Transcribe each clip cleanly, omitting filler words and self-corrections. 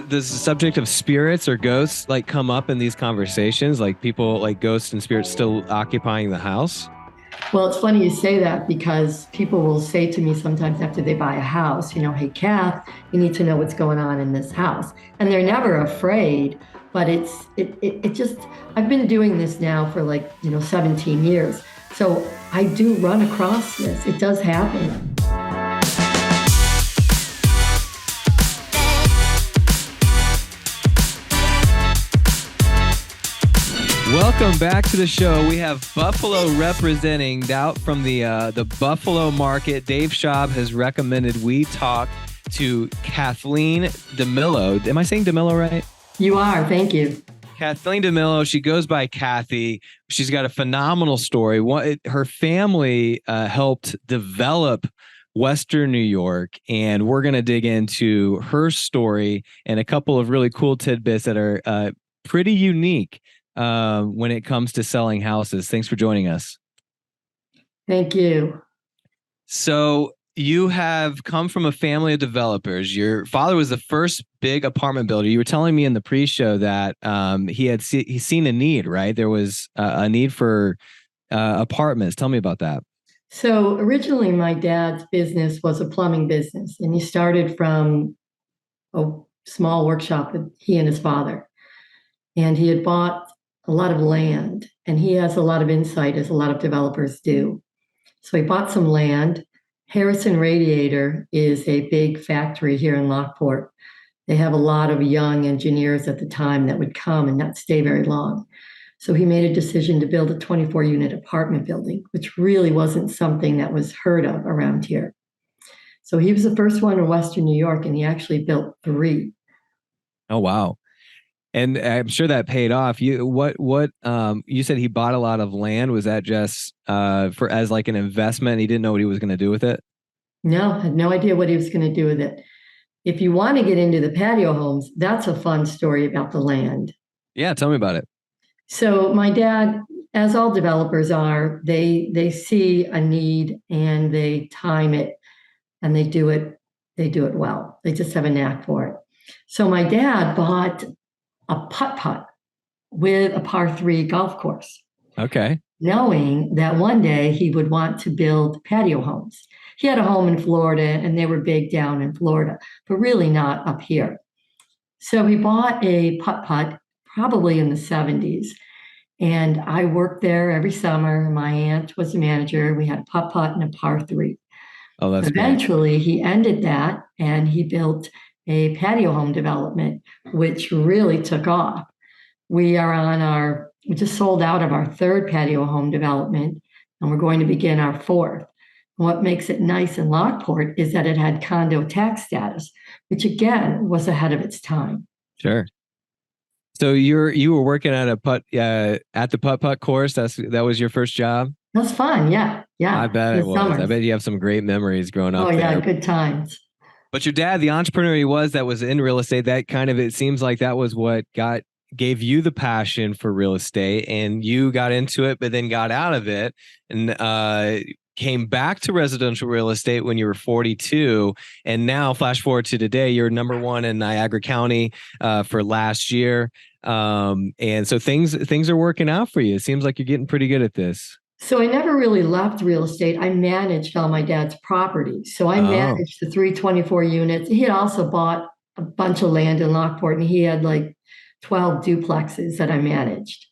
does the subject of spirits or ghosts like come up in these conversations? Like people like ghosts and spirits still occupying the house? Well, it's funny you say that because people will say to me sometimes after they buy a house, hey, Kath, you need to know what's going on in this house. And they're never afraid, but it just, I've been doing this now for 17 years. So I do run across this. It does happen. Welcome back to the show. We have Buffalo representing out from the Buffalo market. Dave Schaub has recommended we talk to Kathleen Dimillo. Am I saying Dimillo right? You are. Thank you. Kathleen Dimillo. She goes by Kathy. She's got a phenomenal story. Her family helped develop Western New York, and we're going to dig into her story and a couple of really cool tidbits that are pretty unique when it comes to selling houses. Thanks for joining us. Thank you. So you have come from a family of developers. Your father was the first big apartment builder. You were telling me in the pre-show that he's seen a need, right? There was a need for apartments. Tell me about that. So originally my dad's business was a plumbing business, and he started from a small workshop with he and his father. And he had bought a lot of land, and he has a lot of insight, as a lot of developers do. So he bought some land. Harrison Radiator is a big factory here in Lockport. They have a lot of young engineers at the time that would come and not stay very long. So he made a decision to build a 24-unit apartment building, which really wasn't something that was heard of around here. So he was the first one in Western New York, and he actually built 3. Oh, wow. And I'm sure that paid off. You said he bought a lot of land. Was that just as like an investment? He didn't know what he was going to do with it? No, I had no idea what he was going to do with it. If you want to get into the patio homes, that's a fun story about the land. Yeah, tell me about it. So my dad, as all developers are, they see a need and they time it and they do it well. They just have a knack for it. So my dad bought a putt-putt with a par 3 golf course. Okay. Knowing that one day he would want to build patio homes. He had a home in Florida, and they were big down in Florida, but really not up here. So he bought a putt-putt probably in the 70s. And I worked there every summer. My aunt was the manager. We had a putt-putt and a par 3. Oh, that's Eventually, great. he ended that, and he built a patio home development, which really took off. We just sold out of our 3rd patio home development, and we're going to begin our 4th. What makes it nice in Lockport is that it had condo tax status, which again was ahead of its time. Sure. So you were working at the putt-putt course. That was your first job? That was fun. Yeah. I bet it was. Summers. I bet you have some great memories growing up there. Oh, yeah, there. good times. But your dad, the entrepreneur that was in real estate, it seems like that was what gave you the passion for real estate, and you got into it, but then got out of it and came back to residential real estate when you were 42. And now flash forward to today, you're #1 in Niagara County for last year. And so things are working out for you. It seems like you're getting pretty good at this. So I never really left real estate. I managed all my dad's properties. So I managed the 324 units. He had also bought a bunch of land in Lockport, and he had like 12 duplexes that I managed.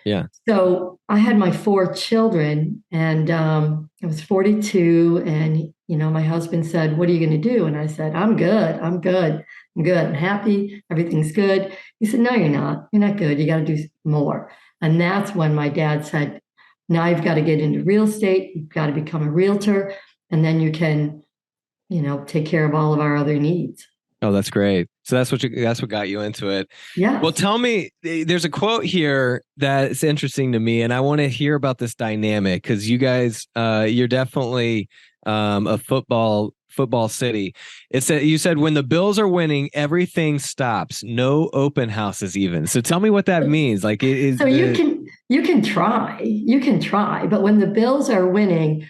Yeah. So I had my 4 children, and I was 42, and my husband said, "What are you going to do?" And I said, I'm good. I'm happy. Everything's good. He said, "No, you're not. You're not good. You got to do more." And that's when my dad said, "Now you've got to get into real estate. You've got to become a realtor, and then you can, take care of all of our other needs." Oh, that's great. So that's what got you into it. Yeah. Well, tell me, there's a quote here that's interesting to me, and I want to hear about this dynamic because you guys, you're definitely a football city. You said when the Bills are winning, everything stops. No open houses even. So tell me what that means. Like you can try, but when the Bills are winning,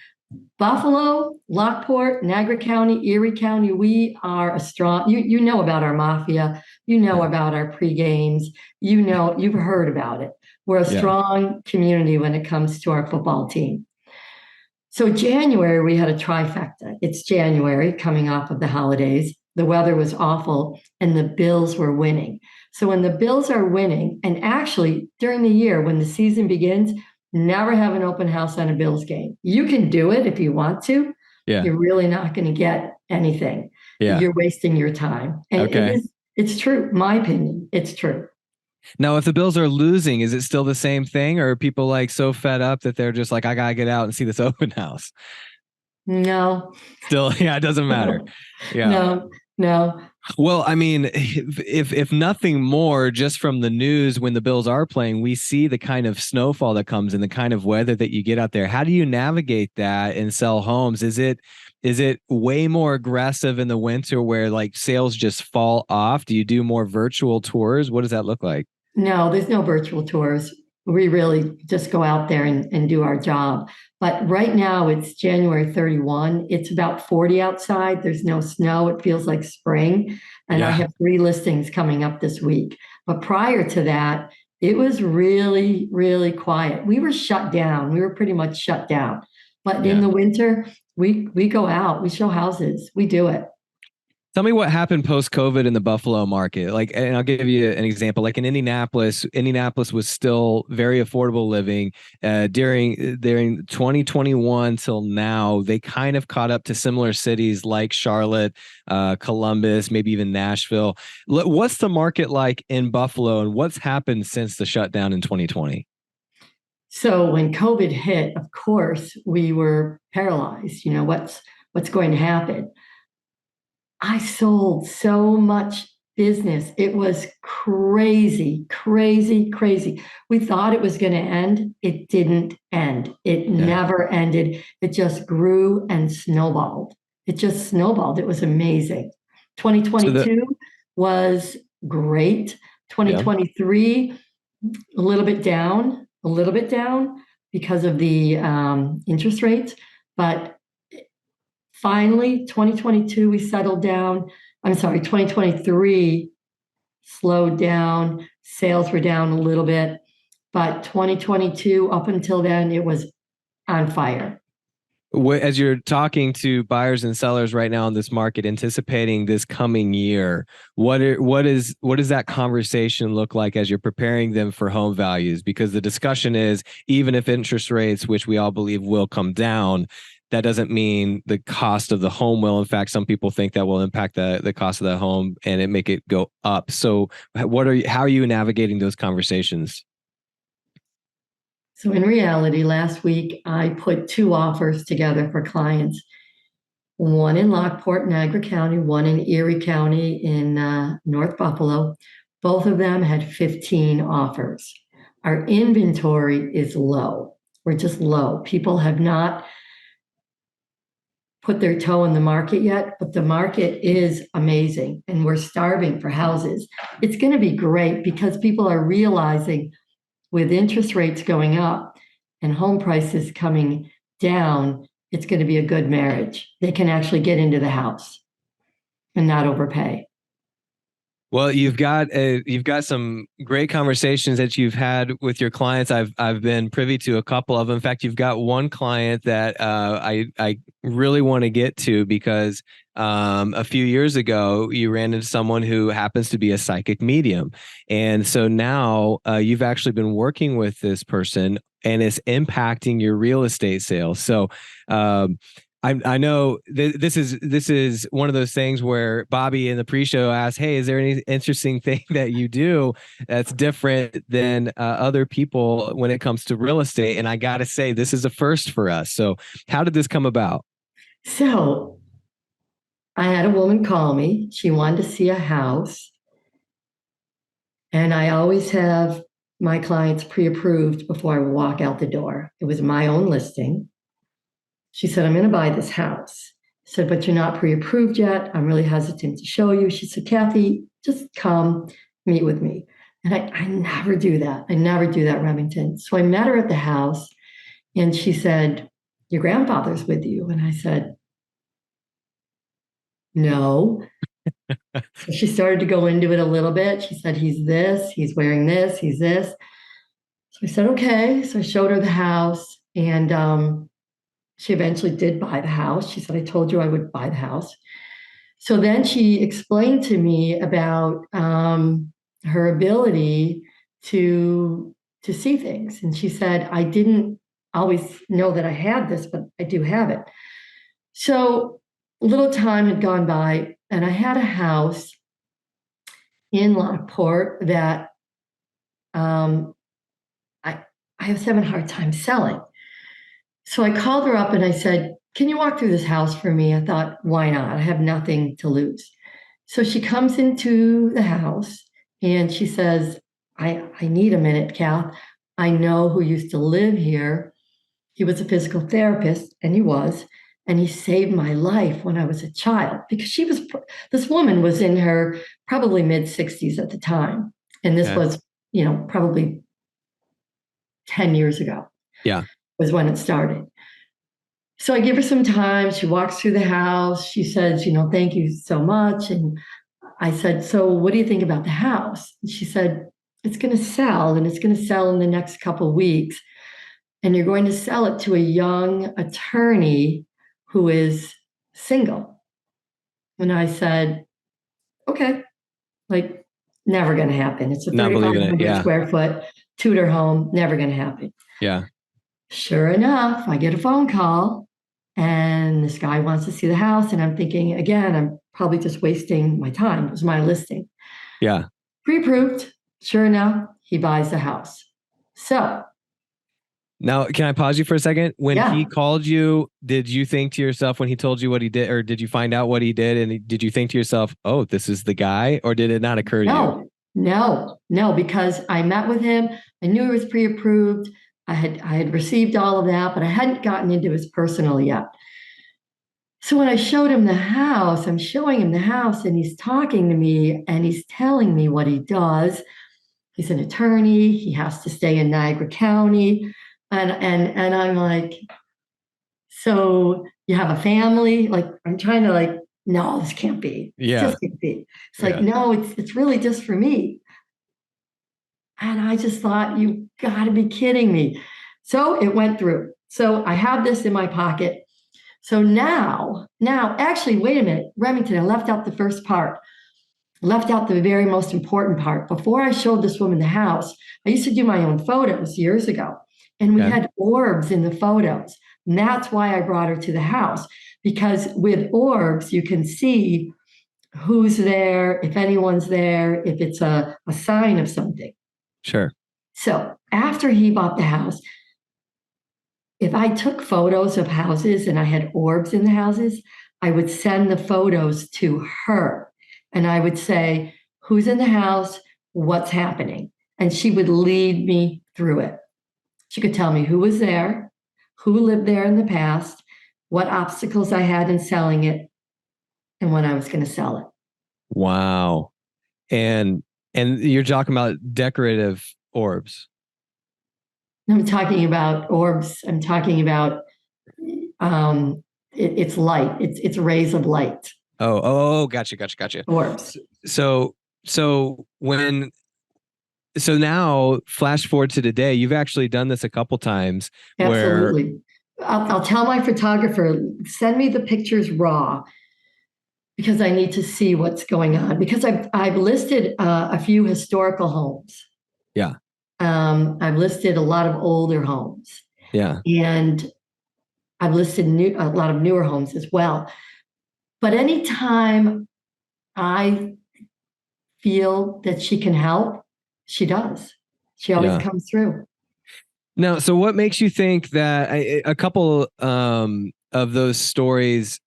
Buffalo, Lockport, Niagara County, Erie County, we are a strong, you know about our mafia, you know Yeah. about our pre-games, you know, you've heard about it. We're a Yeah. strong community when it comes to our football team. So January, we had a trifecta. It's January coming off of the holidays. The weather was awful and the Bills were winning. So when the Bills are winning, and actually during the year when the season begins, never have an open house on a Bills game. You can do it if you want to. Yeah. You're really not going to get anything. Yeah. You're wasting your time. And Okay. it's true. My opinion, it's true. Now, if the Bills are losing, is it still the same thing, or are people like so fed up that they're just like, I gotta get out and see this open house? No, Still, yeah, it doesn't matter. Yeah. no, no. Well, I mean, if nothing more, just from the news when the Bills are playing, we see the kind of snowfall that comes and the kind of weather that you get out there. How do you navigate that and sell homes? Is it way more aggressive in the winter where like sales just fall off? Do you do more virtual tours? What does that look like? No, there's no virtual tours. We really just go out there and do our job. But right now it's January 31. It's about 40 outside. There's no snow. It feels like spring. And I Yeah. have 3 listings coming up this week. But prior to that, it was really, really quiet. We were shut down. We were pretty much shut down. But in Yeah. the winter, we go out, we show houses, we do it. Tell me what happened post COVID in the Buffalo market. Like, and I'll give you an example. Like in Indianapolis, Indianapolis was still very affordable living during 2021 till now. They kind of caught up to similar cities like Charlotte, Columbus, maybe even Nashville. What's the market like in Buffalo, and what's happened since the shutdown in 2020? So when COVID hit, of course, we were paralyzed. You know, what's going to happen? I sold so much business. It was crazy, crazy, crazy. We thought it was going to end. It didn't end. It Yeah. never ended. It just grew and snowballed. It just snowballed. It was amazing. So the 2022 was great. yeah. 2023, a little bit down because of the interest rates. But finally, 2022, we settled down. I'm sorry, 2023 slowed down. Sales were down a little bit. But 2022, up until then, it was on fire. As you're talking to buyers and sellers right now in this market, anticipating this coming year, what does that conversation look like as you're preparing them for home values? Because the discussion is, even if interest rates, which we all believe will come down, that doesn't mean the cost of the home will. In fact, some people think that will impact the cost of the home and it make it go up. So how are you navigating those conversations? So, in reality, last week I put 2 offers together for clients, one in Lockport, Niagara County, one in Erie County in North Buffalo. Both of them had 15 offers. Our inventory is low. We're just low. People have not put their toe in the market yet, but the market is amazing and we're starving for houses. It's going to be great because people are realizing with interest rates going up and home prices coming down, it's going to be a good marriage. They can actually get into the house and not overpay. Well, you've got some great conversations that you've had with your clients. I've been privy to a couple of them. In fact, you've got one client that I really want to get to because a few years ago you ran into someone who happens to be a psychic medium, and so now you've actually been working with this person, and it's impacting your real estate sales. So. I know this is one of those things where Bobby in the pre-show asked, "Hey, is there any interesting thing that you do that's different than other people when it comes to real estate?" And I got to say, this is a first for us. So, how did this come about? So I had a woman call me. She wanted to see a house. And I always have my clients pre-approved before I walk out the door. It was my own listing. She said, I'm going to buy this house. I said, but you're not pre-approved yet. I'm really hesitant to show you. She said, Kathy, just come meet with me. And I never do that. I never do that, Remington. So I met her at the house and she said, your grandfather's with you. And I said, no. So she started to go into it a little bit. She said, he's this, he's wearing this, he's this. So I said, okay. So I showed her the house, and she eventually did buy the house. She said, I told you I would buy the house. So then she explained to me about her ability to to see things. And she said, I didn't always know that I had this, but I do have it. So a little time had gone by, and I had a house in Lockport that um, I, I was having a hard time selling. So I called her up and I said, can you walk through this house for me? I thought, why not? I have nothing to lose. So she comes into the house and she says, I need a minute, Kath. I know who used to live here. He was a physical therapist, and he was, and he saved my life when I was a child, because this woman was in her probably mid 60s at the time. And this Okay. was, probably 10 years ago Yeah. was when it started. So I give her some time. She walks through the house. She says, thank you so much. And I said, so what do you think about the house? And she said, it's going to sell, and it's going to sell in the next couple of weeks. And you're going to sell it to a young attorney who is single. And I said, okay, like, never going to happen. It's a Not believing it. 3,500 Yeah. square foot Tudor home, never going to happen. Yeah. Sure enough, I get a phone call, and this guy wants to see the house. And I'm thinking, again, I'm probably just wasting my time. It was my listing. Yeah. Pre-approved. Sure enough, he buys the house. So, Now, can I pause you for a second? When he yeah, called you, did you think to yourself when he told you what he did, or did you find out what he did? And did you think to yourself, oh, this is the guy? Or did it not occur to you? no, because I met with him. I knew he was pre-approved. I had received all of that, but I hadn't gotten into his personal yet. So when I showed him the house, I'm showing him the house, and he's talking to me, and he's telling me what he does. He's an attorney. He has to stay in Niagara County. And I'm like, so you have a family? Like, I'm trying to, like, no, this can't be. It Yeah. just can't be. It's like, Yeah. no, it's really just for me. And I just thought, you got to be kidding me. So it went through. So I have this in my pocket. So now, actually, wait a minute, Remington, I left out the first part, left out the very most important part. Before I showed this woman the house, I used to do my own photos years ago, and we Okay. had orbs in the photos. And that's why I brought her to the house, because with orbs, you can see who's there, if anyone's there, if it's a sign of something. Sure. So after he bought the house, if I took photos of houses and I had orbs in the houses, I would send the photos to her, and I would say, who's in the house? What's happening? And she would lead me through it. She could tell me who was there, who lived there in the past, what obstacles I had in selling it, and when I was going to sell it. Wow. And you're talking about decorative orbs. I'm talking about orbs. I'm talking about it's light. It's rays of light. Gotcha. Orbs. So, so when, so now flash forward to today, you've actually done this a couple times where, Absolutely. I'll tell my photographer, send me the pictures raw, because I need to see what's going on. Because I've listed a few historical homes. yeah, I've listed a lot of older homes, yeah, and I've listed a lot of newer homes as well. But anytime I feel that she can help, she does. She always yeah. comes through. Now, so what makes you think that a couple of those stories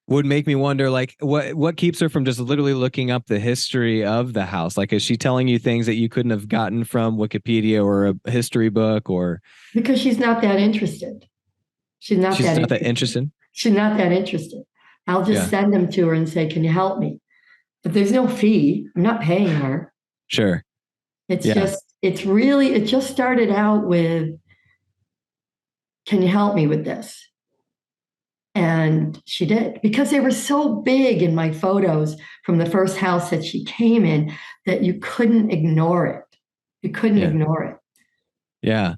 would make me wonder, like, what keeps her from just literally looking up the history of the house? Like, is she telling you things that you couldn't have gotten from Wikipedia or a history book, or Because she's not that interested. She's not she's that not that interested. interested? She's not that interested. I'll just Yeah, send them to her and say, can you help me? But there's no fee. I'm not paying her. sure. It's Yeah, just, it just started out with can you help me with this? And she did, because they were so big in my photos from the first house that she came in that you couldn't ignore it. You couldn't Yeah. ignore it. Yeah.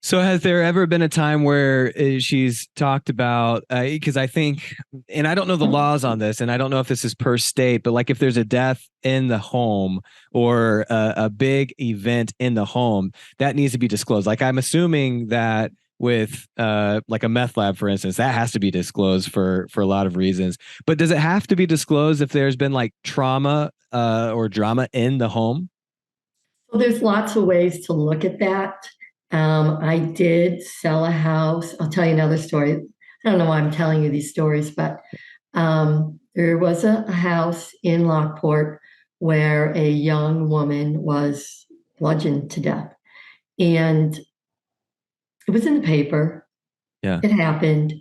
So has there ever been a time where she's talked about, because I think, and I don't know the laws on this, and I don't know if this is per state, but like if there's a death in the home or a big event in the home, that needs to be disclosed. Like I'm assuming that with like a meth lab, for instance, that has to be disclosed for a lot of reasons. But does it have to be disclosed if there's been like trauma or drama in the home? Well, there's lots of ways to look at that. I did sell a house. I'll tell you another story. I don't know why I'm telling you these stories, but there was a house in Lockport where a young woman was bludgeoned to death. And it was in the paper. Yeah. It happened.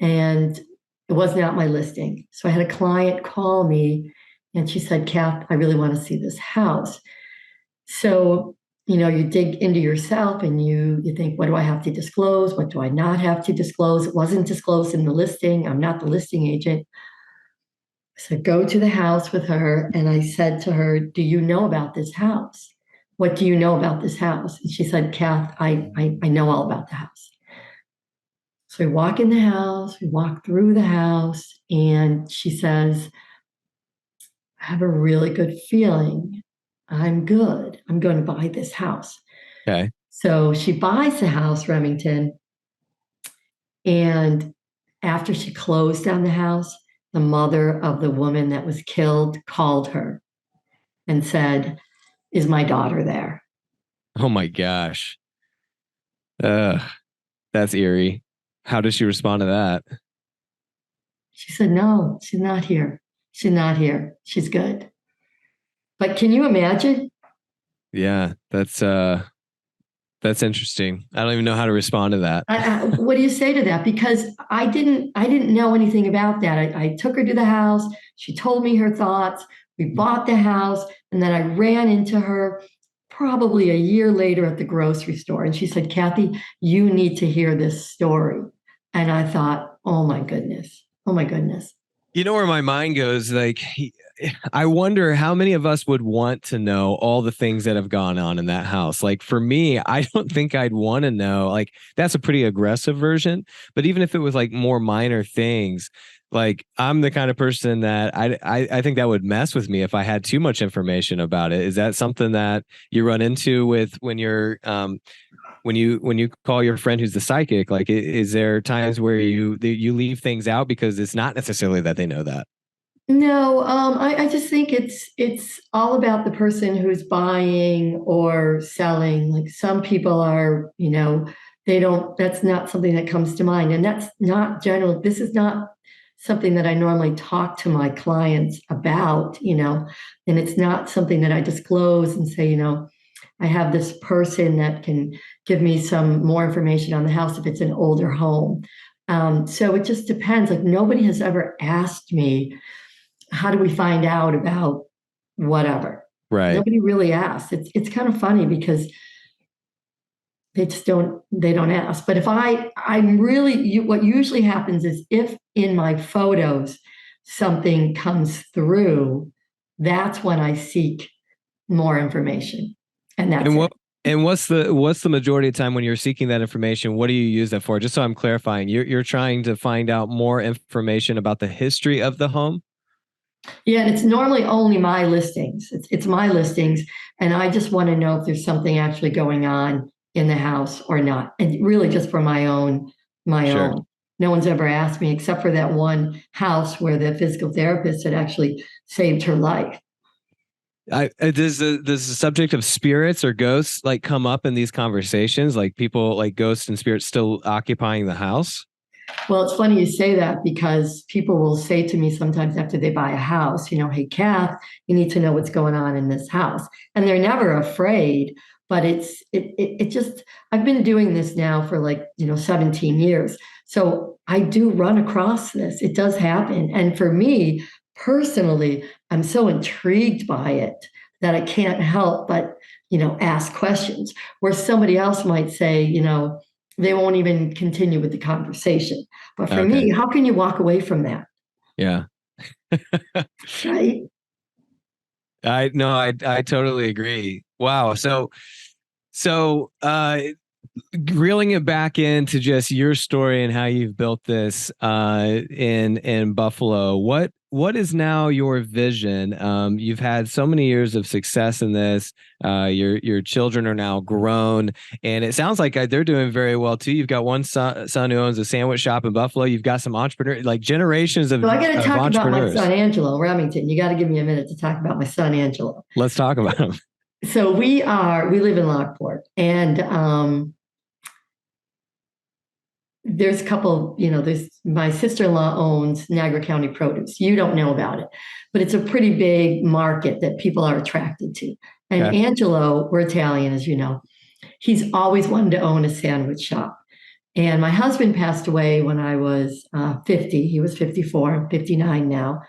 And it was not my listing. So I had a client call me and she said, Kath, I really want to see this house. So, you dig into yourself and you think, what do I have to disclose? What do I not have to disclose? It wasn't disclosed in the listing. I'm not the listing agent. So go to the house with her. And I said to her, do you know about this house? What do you know about this house? And she said, Kath, I know all about the house. So we walk in the house, we walk through the house, and she says, I have a really good feeling. I'm good. I'm going to buy this house. Okay. So she buys the house, Remington, and after she closed on the house, the mother of the woman that was killed called her and said, is my daughter there? Oh my gosh. Uh, that's eerie. How does she respond to that? She said, no, she's not here. She's not here. She's good. But can you imagine? Yeah, that's interesting. I don't even know how to respond to that. What do you say to that? Because I didn't know anything about that. I took her to the house. She told me her thoughts. We bought the house, and then I ran into her probably a year later at the grocery store, and she said, "Kathy, you need to hear this story." And I thought, "Oh my goodness, oh my goodness." You know where my mind goes? Like, I wonder how many of us would want to know all the things that have gone on in that house. Like, for me, I don't think I'd want to know. Like, that's a pretty aggressive version. But even if it was like more minor things, like I'm the kind of person that I think that would mess with me if I had too much information about it. Is that something that you run into with when you're when you call your friend who's the psychic? Like, is there times where you leave things out because it's not necessarily that they know that? No, I just think it's all about the person who's buying or selling. Like some people are, they don't, that's not something that comes to mind. And that's not general. This is not something that I normally talk to my clients about, and it's not something that I disclose and say, I have this person that can give me some more information on the house if it's an older home. So it just depends. Like nobody has ever asked me, how do we find out about whatever? Right. Nobody really asks. It's kind of funny because they don't ask. But if I'm really what usually happens is if in my photos something comes through, that's when I seek more information. And that's And it. what's the majority of the time when you're seeking that information? What do you use that for? Just so I'm clarifying, you're trying to find out more information about the history of the home. Yeah, and it's normally only my listings. It's my listings, and I just want to know if there's something actually going on in the house or not. And really just for my Sure. own. No one's ever asked me except for that one house where the physical therapist had actually saved her life. Does the subject of spirits or ghosts like come up in these conversations? Like people like ghosts and spirits still occupying the house? Well, it's funny you say that because people will say to me sometimes after they buy a house, hey, Kath, you need to know what's going on in this house. And they're never afraid, but it just, I've been doing this now for 17 years. So I do run across this. It does happen. And for me personally, I'm so intrigued by it that I can't help but, ask questions where somebody else might say, they won't even continue with the conversation. But for Okay. me, how can you walk away from that? Yeah. Right? I no, I totally agree. Wow. So reeling it back into just your story and how you've built this in Buffalo, what is now your vision? You've had so many years of success in this. Your children are now grown, and it sounds like they're doing very well too. You've got one son who owns a sandwich shop in Buffalo. You've got some entrepreneur, like generations So I got to of talk about my entrepreneurs. son, Angelo Remington. You got to give me a minute to talk about my son, Angelo. Let's talk about them. So we live in Lockport, and there's a couple, there's my sister-in-law owns Niagara County Produce. You don't know about it, but it's a pretty big market that people are attracted to. And Okay. Angelo, we're Italian, as you know, he's always wanted to own a sandwich shop. And my husband passed away when I was 50. He was 54. I'm 59 now.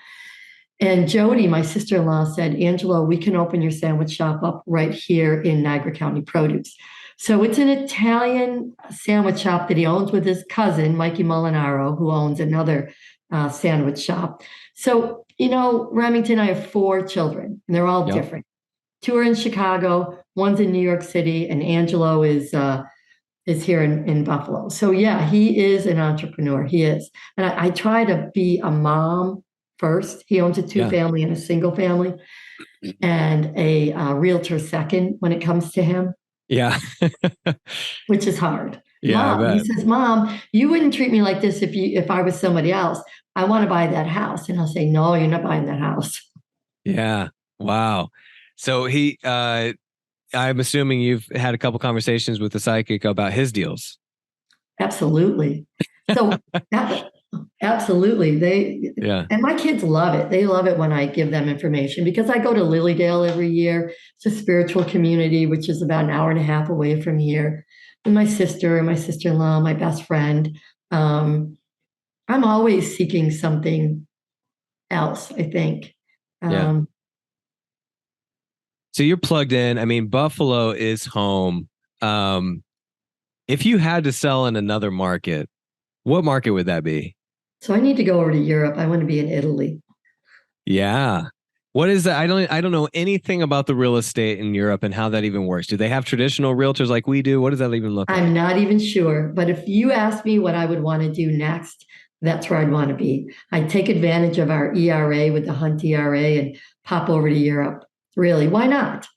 And Jody, my sister-in-law, said, Angelo, we can open your sandwich shop up right here in Niagara County Produce. So it's an Italian sandwich shop that he owns with his cousin, Mikey Molinaro, who owns another sandwich shop. So, Remington, I have 4 children, and they're all Yep. different. 2 are in Chicago, one's in New York City, and Angelo is here in Buffalo. So yeah, he is an entrepreneur. He is. And I try to be a mom first. He owns a Yeah. two-family and a single family, and a realtor second when it comes to him, Yeah. which is hard. Yeah, I Mom, he bet. says, Mom, you wouldn't treat me like this if I was somebody else. I want to buy that house. And I'll say, no, you're not buying that house. Yeah. Wow. So I'm assuming you've had a couple conversations with the psychic about his deals. Absolutely. So absolutely. Yeah. And my kids love it. They love it when I give them information because I go to Lilydale every year. It's a spiritual community, which is about an hour and a half away from here. And my sister and my sister-in-law, my best friend. Um, I'm always seeking something else, I think. Yeah. Um, So you're plugged in. I mean, Buffalo is home. Um, if you had to sell in another market, what market would that be? so I need to go over to Europe. I want to be in Italy. Yeah. What is that? I don't know anything about the real estate in Europe and how that even works. Do they have traditional realtors like we do? What does that even look I'm like? not even sure, but if you ask me what I would want to do next, that's where I'd want to be. I'd take advantage of our ERA with the Hunt ERA and pop over to Europe. Really, why not?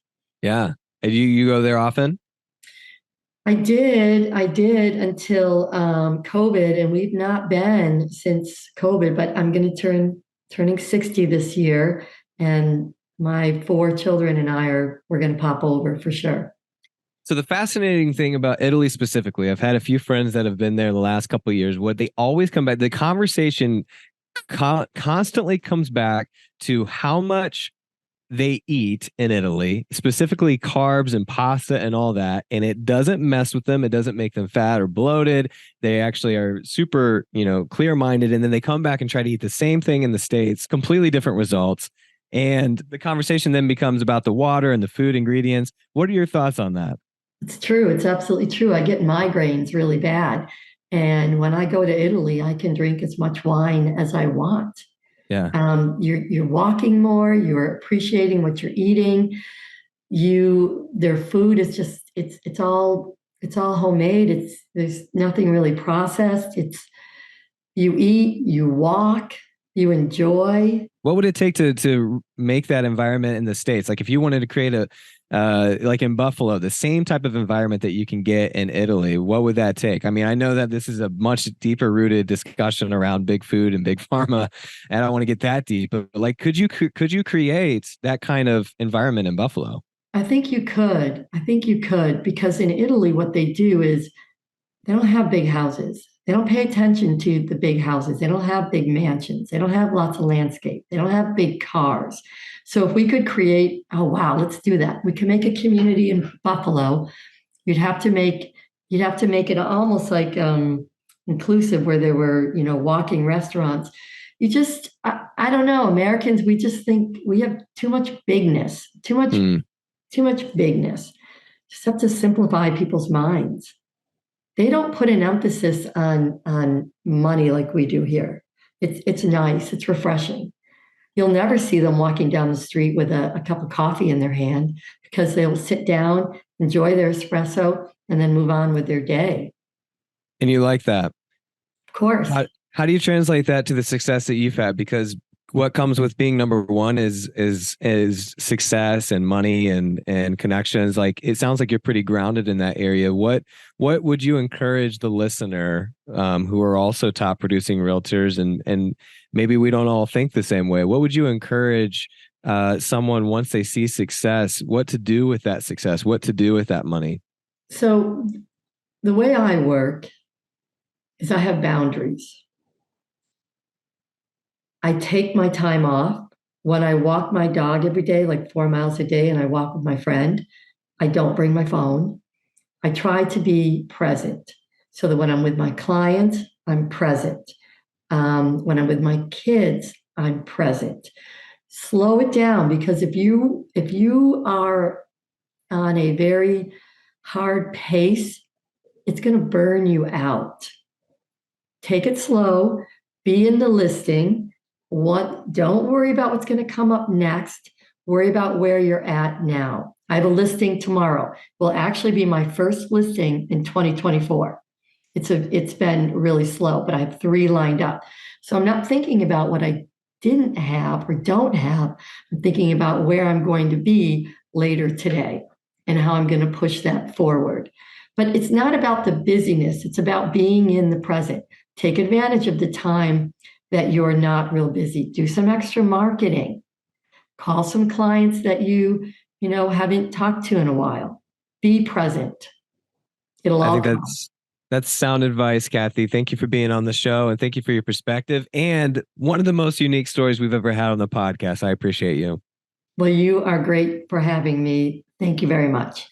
Yeah. And you go there often? I did until COVID, and we've not been since COVID. But I'm going to turning 60 this year, and my 4 children and we're going to pop over for sure. So the fascinating thing about Italy specifically, I've had a few friends that have been there the last couple of years. What they always come back, the conversation constantly comes back to how much they eat in Italy, specifically carbs and pasta and all that, and it doesn't mess with them. It doesn't make them fat or bloated. They actually are super, clear-minded, and then they come back and try to eat the same thing in the States, completely different results. And the conversation then becomes about the water and the food ingredients. What are your thoughts on that? It's true. It's absolutely true. I get migraines really bad. And when I go to Italy, I can drink as much wine as I want. Yeah. You're walking more, you're appreciating what you're eating. Their food is just it's all homemade. There's nothing really processed. It's you eat, you walk, you enjoy. What would it take to make that environment in the States? Like if you wanted to create a like in Buffalo, the same type of environment that you can get in Italy, what would that take? I mean, I know that this is a much deeper rooted discussion around big food and big pharma, and I don't want to get that deep, but like could you create that kind of environment in Buffalo? I think you could. I think you could because in Italy, what they do is they don't have big houses. They don't pay attention to the big houses. They don't have big mansions. They don't have lots of landscape. They don't have big cars. So if we could create, oh wow, let's do that. We can make a community in Buffalo. You'd have to make you'd have to make it almost like inclusive where there were, walking restaurants. I don't know, Americans, we just think we have too much bigness, Hmm. too much bigness. Just have to simplify people's minds. they don't put an emphasis on money like we do here. It's nice, it's refreshing. You'll never see them walking down the street with a cup of coffee in their hand because they will sit down, enjoy their espresso, and then move on with their day. And you like that. Of course. How do you translate that to the success that you've had? Because what comes with being number one is success and money and connections. Like it sounds like you're pretty grounded in that area. What would you encourage the listener who are also top producing realtors and maybe we don't all think the same way? What would you encourage someone once they see success? What to do with that success? What to do with that money? So the way I work is I have boundaries. I take my time off. When I walk my dog every day, like 4 miles a day, and I walk with my friend, I don't bring my phone. I try to be present so that when I'm with my clients, I'm present. When I'm with my kids, I'm present. Slow it down because if you are on a very hard pace, it's going to burn you out. Take it slow, be in the listing. Don't worry about what's going to come up next. Worry about where you're at now. I have a listing tomorrow. Will actually be my first listing in 2024. It's been really slow, but I have 3 lined up. So I'm not thinking about what I didn't have or don't have. I'm thinking about where I'm going to be later today and how I'm going to push that forward. But it's not about the busyness. It's about being in the present. Take advantage of the time that you're not real busy. Do some extra marketing. Call some clients that you haven't talked to in a while. Be present. It'll all come. That's sound advice, Kathy. Thank you for being on the show and thank you for your perspective and one of the most unique stories we've ever had on the podcast. I appreciate you. Well, you are great for having me. Thank you very much.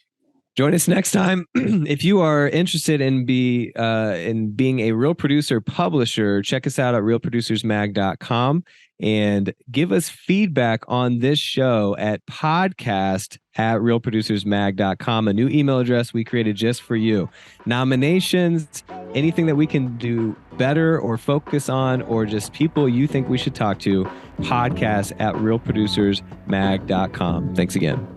Join us next time. If you are interested in being a real producer publisher, check us out at realproducersmag.com and give us feedback on this show at podcast@realproducersmag.com, a new email address we created just for you. Nominations, anything that we can do better or focus on, or just people you think we should talk to, podcast@realproducersmag.com. Thanks again.